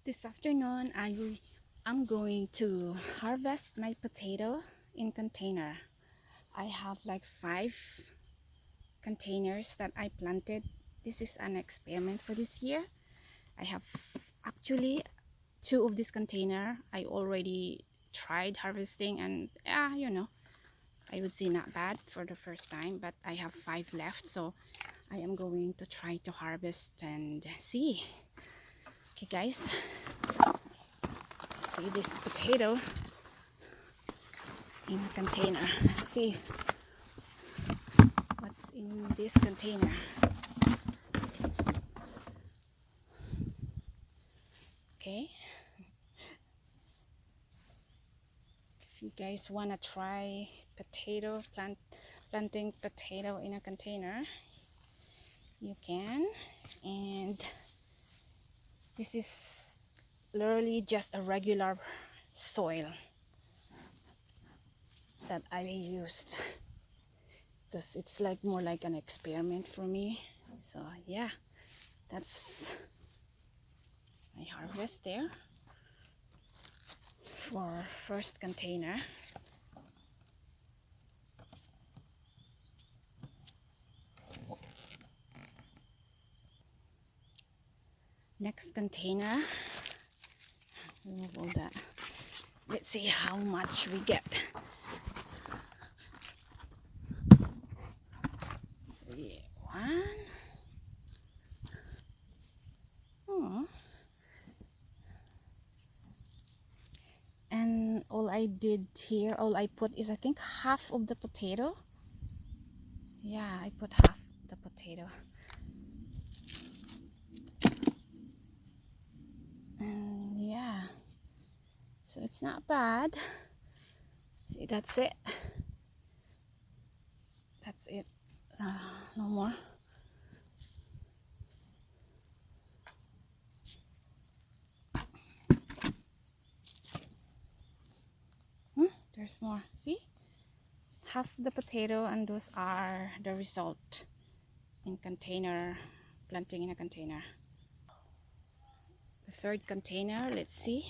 This afternoon, I'm going to harvest my potato in container. I have like 5 containers that I planted. This is an experiment for this year. I have actually 2 of this container. I already tried harvesting and I would say not bad for the first time, but I have 5 left, so I am going to try to harvest and see. Okay guys, see this potato in a container. Let's see what's in this container. Okay, if you guys want to try planting potato in a container, you can. And this is literally just a regular soil that I used, because it's like more like an experiment for me. So yeah, that's my harvest there for first container. Next container, remove all that. Let's see how much we get. See, one. Oh. And all I did here, all I put is I think half of the potato. Yeah, I put half the potato. And yeah, so it's not bad. See, that's it. That's it. No more. There's more. See? Half the potato, and those are the result in container, planting in a container. The third container, let's see.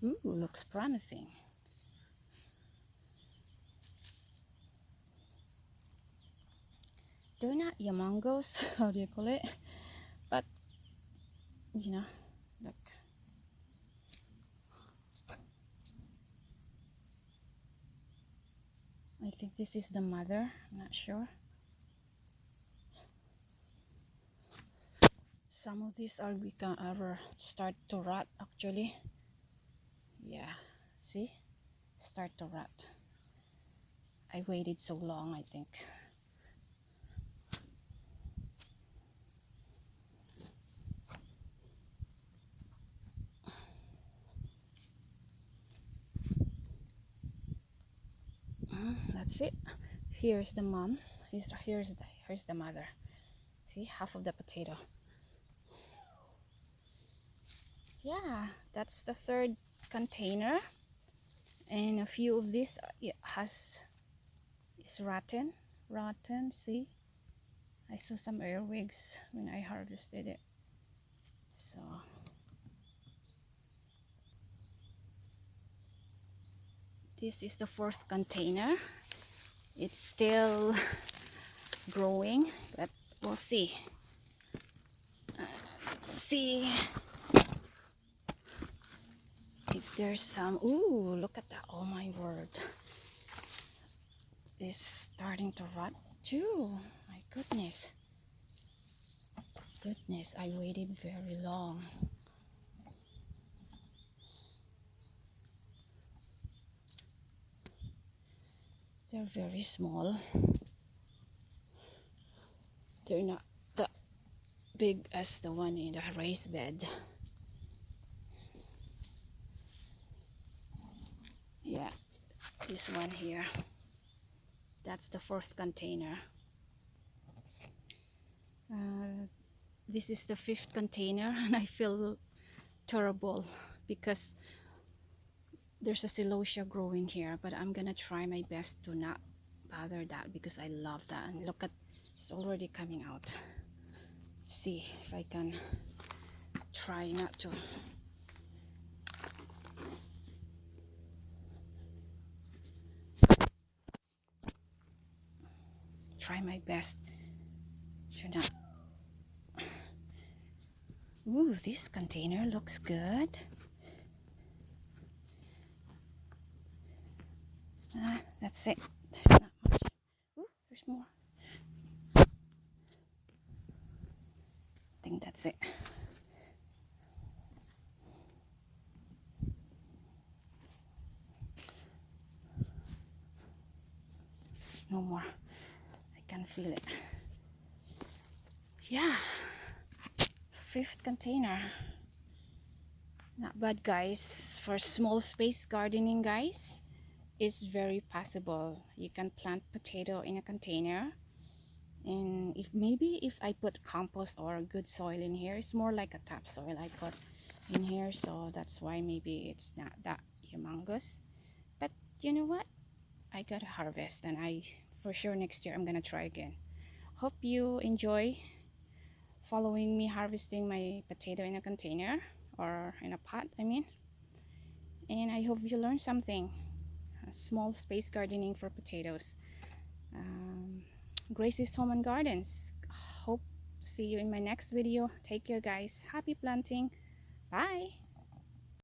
Ooh, looks promising. They're not yamongos, how do you call it? But, look. I think this is the mother, I'm not sure. Some of these are start to rot actually. Yeah, see? Start to rot. I waited so long, I think. That's it. Here's the mom. Here's the mother. See, half of the potato. Yeah, that's the third container, and a few of this is rotten. See, I saw some earwigs when I harvested it. So this is the fourth container. It's still growing, but we'll see. Let's see if there's some. Ooh, look at that. Oh my word, it's starting to rot too. My goodness, I waited very long. They're very small. They're not that big as the one in the raised bed. Yeah, this one here. That's the fourth container. This is the fifth container, and I feel terrible because there's a celosia growing here, but I'm gonna try my best to not bother that because I love that. And look at It's already coming out. See if I can try not to. Try my best to not. Ooh, this container looks good. That's it. There's not much. Ooh, there's more. I think that's it. No more. I can feel it. Yeah. Fifth container. Not bad, guys. For small space gardening, guys, it's very possible. You can plant potato in a container, and if I put compost or good soil in here, it's more like a topsoil I put in here, so that's why maybe it's not that humongous. But you know what? I gotta harvest, and I for sure next year I'm gonna try again. Hope you enjoy following me harvesting my potato in a container or in a pot, I mean. And I hope you learned something. Small space gardening for potatoes. Gracie's Home and Gardens. Hope to see you in my next video. Take care, guys. Happy planting. Bye.